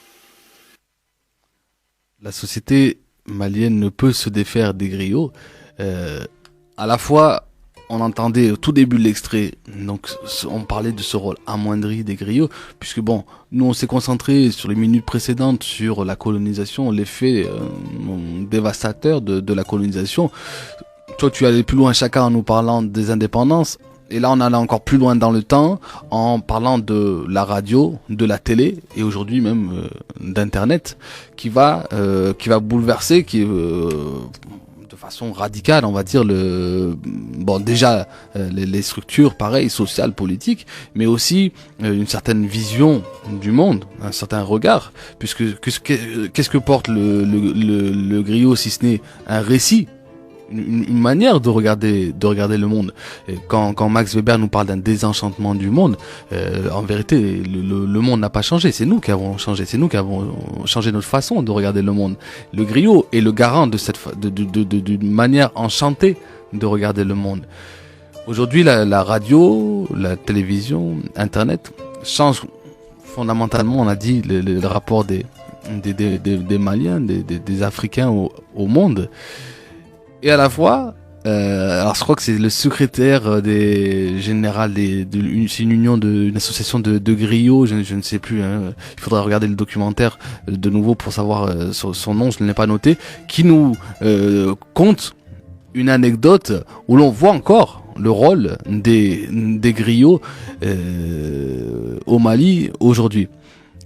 Speaker 4: La société malienne ne peut se défaire des griots. À la fois, on entendait au tout début de l'extrait, donc on parlait de ce rôle amoindri des griots, puisque bon, nous on s'est concentré sur les minutes précédentes sur la colonisation, l'effet dévastateur de la colonisation. Toi tu allais plus loin chacun en nous parlant des indépendances, et là on allait encore plus loin dans le temps en parlant de la radio, de la télé, et aujourd'hui même d'internet, qui va bouleverser, de façon radicale, on va dire les structures pareilles, sociales, politiques, mais aussi une certaine vision du monde, un certain regard, puisque qu'est-ce que porte le griot si ce n'est un récit, une manière de regarder le monde. Et quand Max Weber nous parle d'un désenchantement du monde, en vérité le monde n'a pas changé, c'est nous qui avons changé, c'est nous qui avons changé notre façon de regarder le monde. Le griot est le garant de cette d'une manière enchantée de regarder le monde. Aujourd'hui, la radio, la télévision, internet changent fondamentalement, on a dit, le rapport des Maliens, des Africains au monde. Et à la fois, alors je crois que c'est le secrétaire général c'est une union une association de griots, je ne sais plus, hein, il faudra regarder le documentaire de nouveau pour savoir son nom, je ne l'ai pas noté, qui nous conte une anecdote où l'on voit encore le rôle des griots au Mali aujourd'hui.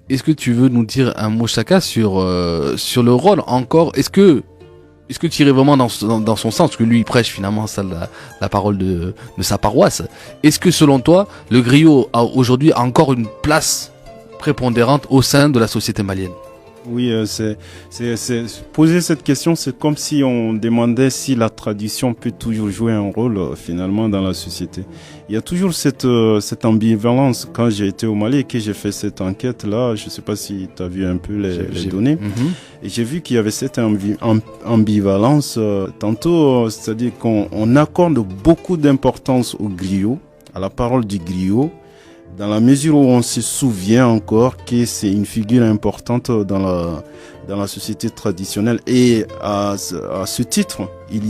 Speaker 4: Est-ce que tu veux nous dire un mot chacun sur le rôle encore? Est-ce que tu irais vraiment dans son sens, parce que lui il prêche finalement ça, la parole de sa paroisse. Est-ce que selon toi le griot a aujourd'hui encore une place prépondérante au sein de la société malienne?
Speaker 5: Oui, c'est poser cette question, c'est comme si on demandait si la tradition peut toujours jouer un rôle finalement dans la société. Il y a toujours cette ambivalence. Quand j'ai été au Mali et que j'ai fait cette enquête là, je sais pas si tu as vu un peu les données, et j'ai vu qu'il y avait cette ambivalence. Tantôt, c'est-à-dire qu'on accorde beaucoup d'importance au griot, à la parole du griot, dans la mesure où on se souvient encore que c'est une figure importante dans la société traditionnelle, et à ce titre, il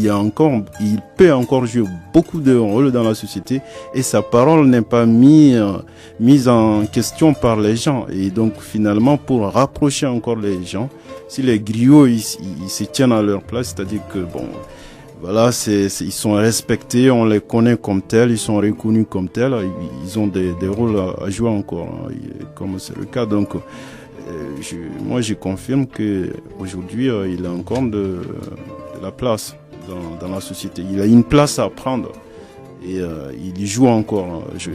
Speaker 5: peut encore jouer beaucoup de rôles dans la société, et sa parole n'est pas mise en question par les gens. Et donc finalement, pour rapprocher encore les gens, si les griots ils se tiennent à leur place, c'est-à-dire que voilà, ils sont respectés, on les connaît comme tels, ils sont reconnus comme tels, ils ont des rôles à jouer encore, hein, comme c'est le cas. Donc, moi, je confirme que aujourd'hui, il a encore de la place dans la société. Il a une place à prendre et il y joue encore. Tu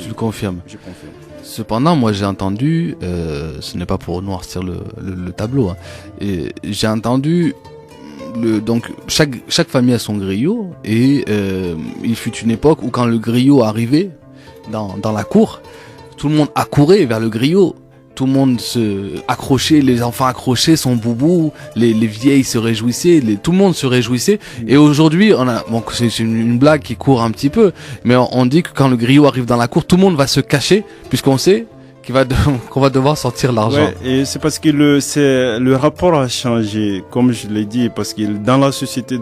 Speaker 4: le confirmes? Je
Speaker 5: confirme.
Speaker 4: Cependant, moi, j'ai entendu, ce n'est pas pour noircir le tableau, hein, et j'ai entendu. Donc chaque famille a son griot, et il fut une époque où quand le griot arrivait dans la cour, tout le monde accourait vers le griot, tout le monde se accrochait, les enfants accrochaient son boubou, les vieilles se réjouissaient, tout le monde se réjouissait. Et aujourd'hui, c'est une blague qui court un petit peu, mais on dit que quand le griot arrive dans la cour, tout le monde va se cacher, puisqu'on sait qu'on va devoir sortir l'argent.
Speaker 5: Ouais, et c'est parce que le rapport a changé, comme je l'ai dit, parce que dans la société,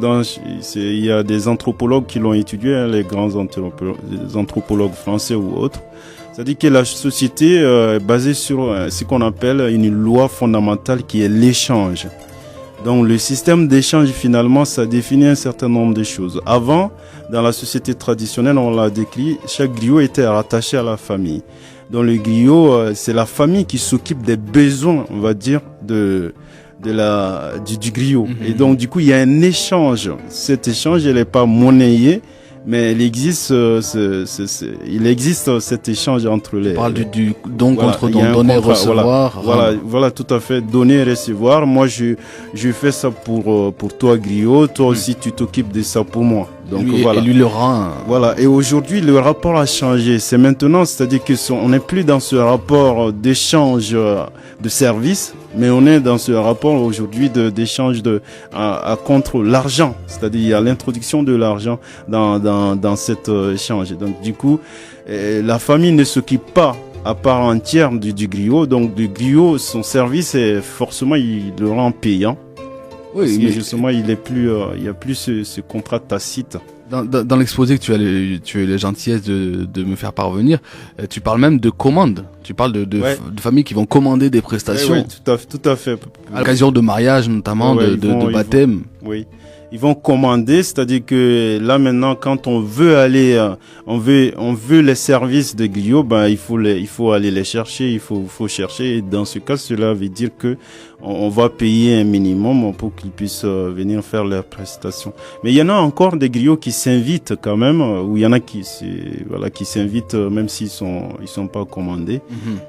Speaker 5: il y a des anthropologues qui l'ont étudié, hein, les grands anthropologues français ou autres. C'est-à-dire que la société est basée sur ce qu'on appelle une loi fondamentale qui est l'échange. Donc le système d'échange, finalement, ça définit un certain nombre de choses. Avant, dans la société traditionnelle, on l'a décrit, chaque griot était rattaché à la famille. Donc le griot, c'est la famille qui s'occupe des besoins, on va dire, du griot. Et donc du coup, il y a un échange. Cet échange, il n'est pas monnayé, mais il existe cet échange entre les.
Speaker 4: On parle du don contre don, donner et recevoir.
Speaker 5: Voilà, tout à fait, donner et recevoir. Moi, je fais ça pour toi, griot. Toi aussi, tu t'occupes de ça pour moi. Donc voilà.
Speaker 4: Et lui le rend.
Speaker 5: Voilà. Et aujourd'hui, le rapport a changé. C'est maintenant, c'est-à-dire que on n'est plus dans ce rapport d'échange de services, mais on est dans ce rapport aujourd'hui d'échange contre l'argent. C'est-à-dire il y a l'introduction de l'argent dans cet échange. Donc du coup, la famille ne s'occupe pas à part entière du griot. Donc du griot, son service est forcément, il le rend payant. Oui, parce que justement, il y a plus ce contrat tacite.
Speaker 4: Dans l'exposé que tu as eu la gentillesse de me faire parvenir, tu parles même de commandes. Tu parles de familles qui vont commander des prestations.
Speaker 5: Oui, tout à fait.
Speaker 4: À l'occasion de mariage, notamment, de baptême.
Speaker 5: Oui. Ils vont commander, c'est-à-dire que là maintenant, quand on veut aller, on veut les services de griot, il faut aller les chercher, il faut chercher. Et dans ce cas, cela veut dire que on va payer un minimum pour qu'ils puissent venir faire leurs prestations. Mais il y en a encore des griots qui s'invitent quand même, ou il y en a qui s'invitent même s'ils sont pas commandés.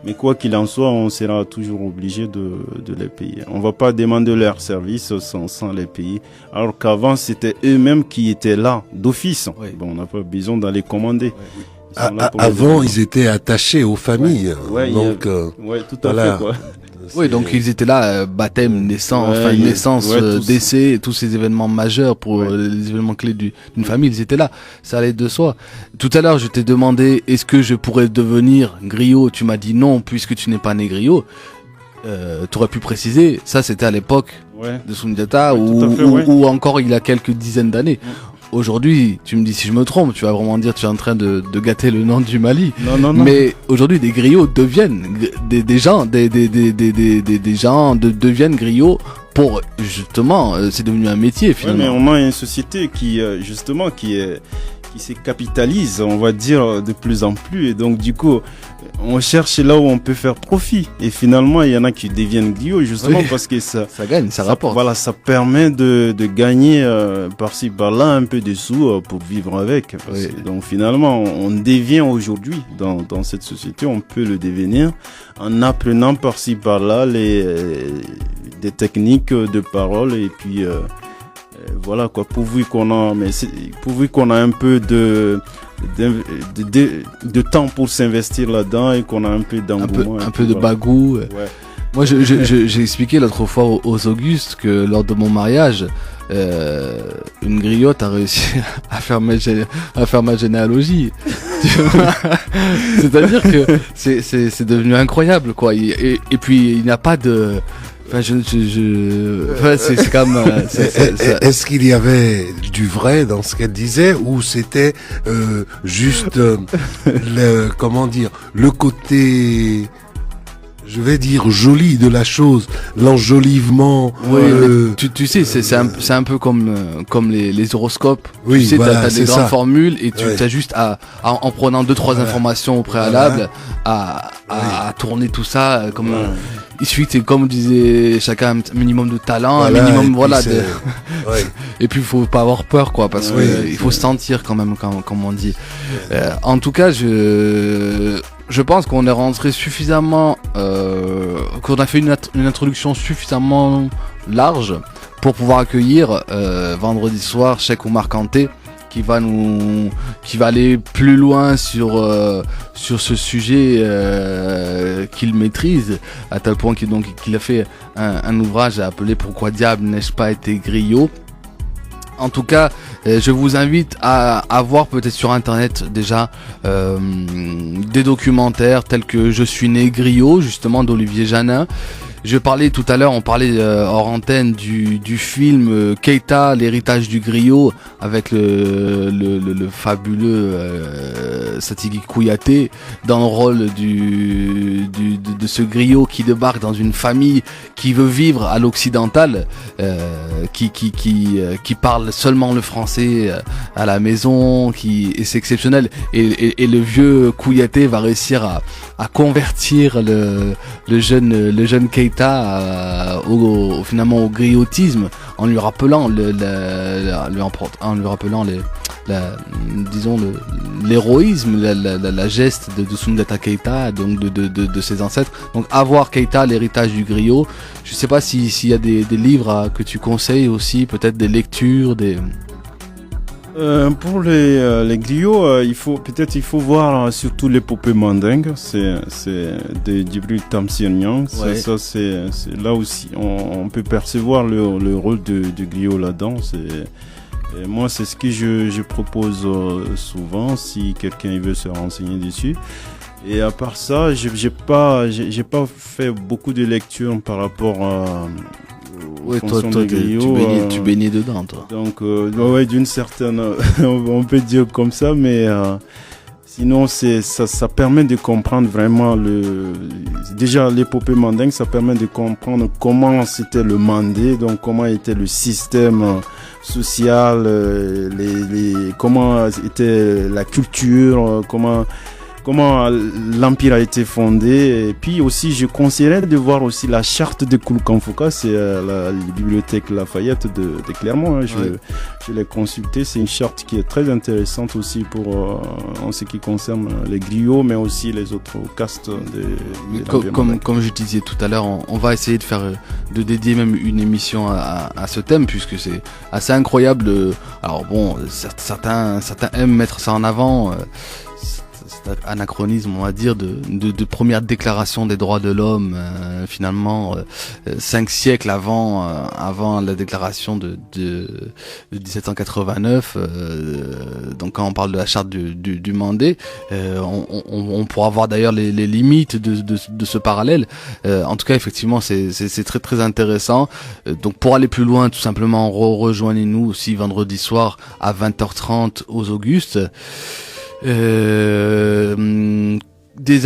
Speaker 5: Mais quoi qu'il en soit, on sera toujours obligé de les payer. On va pas demander leur service sans les payer. Alors qu'avant, c'était eux-mêmes qui étaient là d'office. Oui. Bon, on n'a pas besoin d'aller commander.
Speaker 10: Avant, ils étaient attachés aux familles. Donc,
Speaker 5: tout à fait, quoi.
Speaker 4: Oui, donc ils étaient là, baptême, naissance, décès, tous ces événements majeurs pour les événements clés d'une famille, ils étaient là. Ça allait de soi. Tout à l'heure, je t'ai demandé, est-ce que je pourrais devenir griot? Tu m'as dit non, puisque tu n'es pas né griot. T'aurais pu préciser, ça c'était à l'époque de Soundiata ou encore il y a quelques dizaines d'années. Aujourd'hui, tu me dis si je me trompe, tu vas vraiment dire tu es en train de gâter le nom du Mali. Non. Mais aujourd'hui, des griots deviennent des gens deviennent griots pour justement, c'est devenu un métier finalement.
Speaker 5: Mais on a une société qui se capitalise, on va dire, de plus en plus, et donc du coup on cherche là où on peut faire profit, et finalement il y en a qui deviennent griots justement parce que ça
Speaker 4: gagne, ça rapporte.
Speaker 5: Voilà, ça permet de gagner par-ci par-là un peu de sous pour vivre avec. Donc finalement on devient aujourd'hui dans cette société, on peut le devenir en apprenant par-ci par-là des techniques de parole, et puis voilà quoi, pourvu qu'on a un peu de temps pour s'investir là-dedans, et qu'on a un peu d'engouement,
Speaker 4: un peu de bagou. Moi j'ai expliqué l'autre fois aux Augustes que lors de mon mariage, une griotte a réussi à faire ma généalogie. C'est-à-dire que c'est devenu incroyable quoi, et puis il n'y a pas de... Enfin, c'est comme.
Speaker 10: Est-ce qu'il y avait du vrai dans ce qu'elle disait, ou c'était juste le côté, je vais dire, joli de la chose, l'enjolivement.
Speaker 4: Oui, tu sais, c'est un peu comme les horoscopes.
Speaker 10: Oui,
Speaker 4: tu sais,
Speaker 10: voilà,
Speaker 4: t'as des grandes formules, et tu as juste en prenant 2-3 informations au préalable, à tourner tout ça comme. Il suffit que, comme disait chacun, un minimum de talent, un minimum, et puis il faut pas avoir peur, quoi, parce que il faut se sentir quand même, comme on dit. En tout cas, je pense qu'on est rentré suffisamment, qu'on a fait une introduction suffisamment large pour pouvoir accueillir vendredi soir Cheikh Oumar Kanté, qui va aller plus loin sur ce sujet qu'il maîtrise, à tel point qu'il a fait un ouvrage appelé Pourquoi diable n'ai-je pas été griot. En tout cas, je vous invite à voir peut-être sur internet déjà des documentaires tels que Je suis né griot, justement, d'Olivier Janin. Je parlais tout à l'heure, on parlait hors antenne du film Keita, l'héritage du griot, avec le fabuleux Satigi Kouyaté dans le rôle de ce griot qui débarque dans une famille qui veut vivre à l'occidental, qui parle seulement le français à la maison, et c'est exceptionnel. Et le vieux Kouyaté va réussir à convertir le jeune Keita finalement au griotisme, en lui rappelant l'héroïsme, la geste de Soundiata Keita, donc de ses ancêtres. Donc avoir Keita, l'héritage du griot. Je sais pas s'il y a des livres que tu conseilles aussi, peut-être des lectures,
Speaker 5: pour les griots, il faut voir surtout l'épopée mandingue. C'est de Djibril Tamsir Niang. Ça c'est là aussi on peut percevoir le rôle du griot là-dedans. Et moi c'est ce que je propose souvent si quelqu'un veut se renseigner dessus. Et à part ça, j'ai pas fait beaucoup de lectures par rapport à
Speaker 4: toi tu baignais dedans, toi.
Speaker 5: Donc d'une certaine on peut dire comme ça, mais sinon ça permet de comprendre vraiment déjà l'épopée mandingue. Ça permet de comprendre comment c'était le mandé, donc comment était le système social, comment était la culture, comment comment l'empire a été fondé. Et puis aussi, je conseillerais de voir aussi la charte de Kouloukanfouka, c'est la bibliothèque Lafayette de Clermont. Hein. Je l'ai consultée, c'est une charte qui est très intéressante aussi pour en ce qui concerne les griots, mais aussi les autres castes.
Speaker 4: Comme je disais tout à l'heure, on va essayer de dédier même une émission à ce thème, puisque c'est assez incroyable. Alors bon, certains aiment mettre ça en avant. C'est un anachronisme, on va dire, de première déclaration des droits de l'homme, finalement 5 siècles avant la déclaration de 1789. Donc quand on parle de la charte du Mandé, on pourra voir d'ailleurs les limites de ce parallèle. En tout cas, effectivement, c'est très très intéressant. Donc pour aller plus loin, tout simplement, rejoignez-nous aussi vendredi soir à 20h30 aux Augustes. Des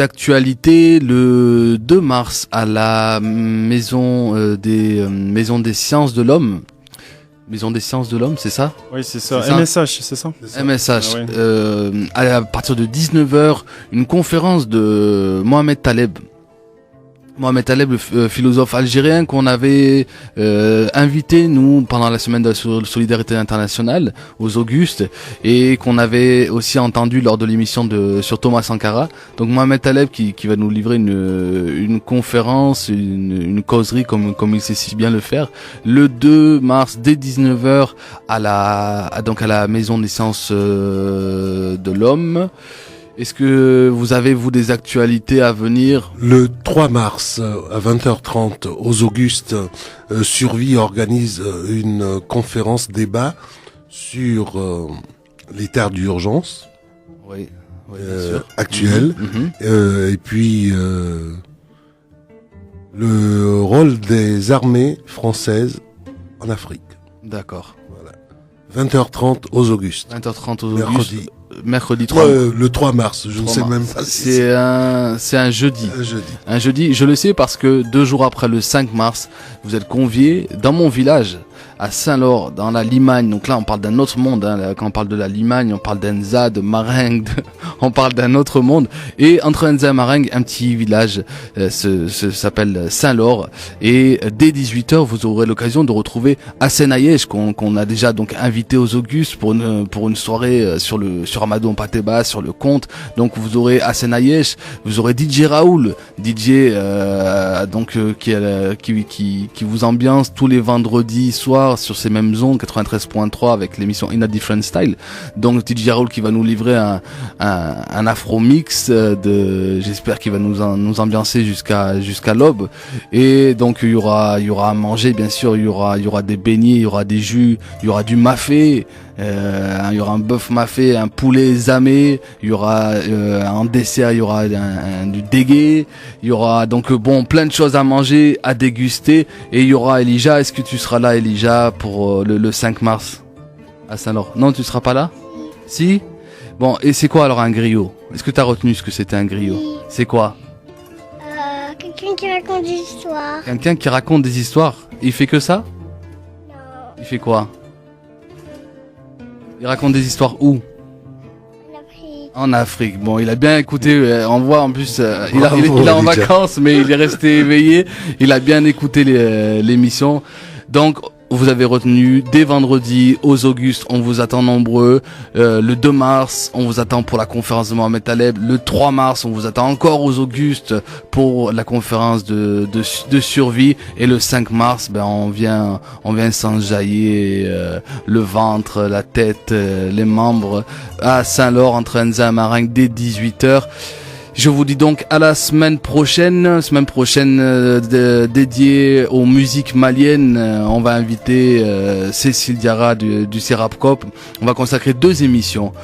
Speaker 4: actualités le 2 mars à la maison des sciences de l'homme. Maison des sciences de l'homme, c'est ça?
Speaker 5: Oui, c'est ça. MSH, c'est ça?
Speaker 4: MSH.
Speaker 5: Ah, ouais.
Speaker 4: À partir de 19h, une conférence de Mohamed Taleb. Mohamed Taleb, le philosophe algérien qu'on avait invité, nous, pendant la semaine de la solidarité internationale, aux Augustes, et qu'on avait aussi entendu lors de l'émission sur Thomas Sankara. Donc Mohamed Taleb qui va nous livrer une conférence, une causerie comme il sait si bien le faire, le 2 mars dès 19h à la Maison des Sciences de l'Homme. Est-ce que vous avez, des actualités à venir?
Speaker 10: Le 3 mars, à 20h30, aux Augustes, Survie organise une conférence débat sur les terres d'urgence actuelles, et puis le rôle des armées françaises en Afrique.
Speaker 4: D'accord.
Speaker 10: Voilà. 20h30 aux Augustes.
Speaker 4: 20h30 aux Augustes. Mercredi 3
Speaker 10: le 3 mars, je ne sais même pas si
Speaker 4: c'est un jeudi. Un jeudi, je le sais parce que 2 jours après le 5 mars, vous êtes conviés dans mon village, à Saint-Laure, dans la Limagne. Donc là, on parle d'un autre monde. Hein. Quand on parle de la Limagne, on parle d'Enza, de Marengue, on parle d'un autre monde. Et entre Enza et Marengue, un petit village s'appelle Saint-Laure. Et dès 18h, vous aurez l'occasion de retrouver Hassan Ayesh, qu'on a déjà donc invité aux Augustes pour une soirée sur Amadou Pateba, sur le conte. Donc vous aurez Hassan Ayesh, vous aurez DJ Raoul, DJ qui vous ambiance tous les vendredis soirs sur ces mêmes ondes 93.3 avec l'émission In a Different Style. Donc DJ Raoul qui va nous livrer un afro mix j'espère qu'il va nous ambiancer jusqu'à l'aube. Et donc il y aura à manger, bien sûr, il y aura des beignets, il y aura des jus, il y aura du mafé. Il y aura un bœuf mafé, un poulet zamé, il y aura en dessert, il y aura du dégué, il y aura donc plein de choses à manger, à déguster. Et il y aura Elijah. Est-ce que tu seras là, Elijah, pour le 5 mars à Saint-Laure? Non, tu seras pas là? Si? Bon, et c'est quoi alors un griot? Est-ce que tu as retenu ce que c'était un griot?
Speaker 1: Oui.
Speaker 4: C'est quoi?
Speaker 1: Quelqu'un qui raconte des histoires.
Speaker 4: Quelqu'un qui raconte des histoires? Il fait que ça?
Speaker 1: Non.
Speaker 4: Il fait quoi? Il raconte des histoires où? En Afrique. Bon, il a bien écouté. On voit en plus, il est en vacances, mais il est resté éveillé. Il a bien écouté l'émission. Donc, vous avez retenu dès vendredi aux Augustes, on vous attend nombreux. Le 2 mars, on vous attend pour la conférence de Mohamed Taleb. Le 3 mars, on vous attend encore aux Augustes pour la conférence de survie. Et le 5 mars, on vient s'enjailler le ventre, la tête, les membres à Saint-Laure entre Enza et Marengue dès 18h. Je vous dis donc à la semaine prochaine dédiée aux musiques maliennes. On va inviter Cécile Diarra du Serapcop. On va consacrer 2 émissions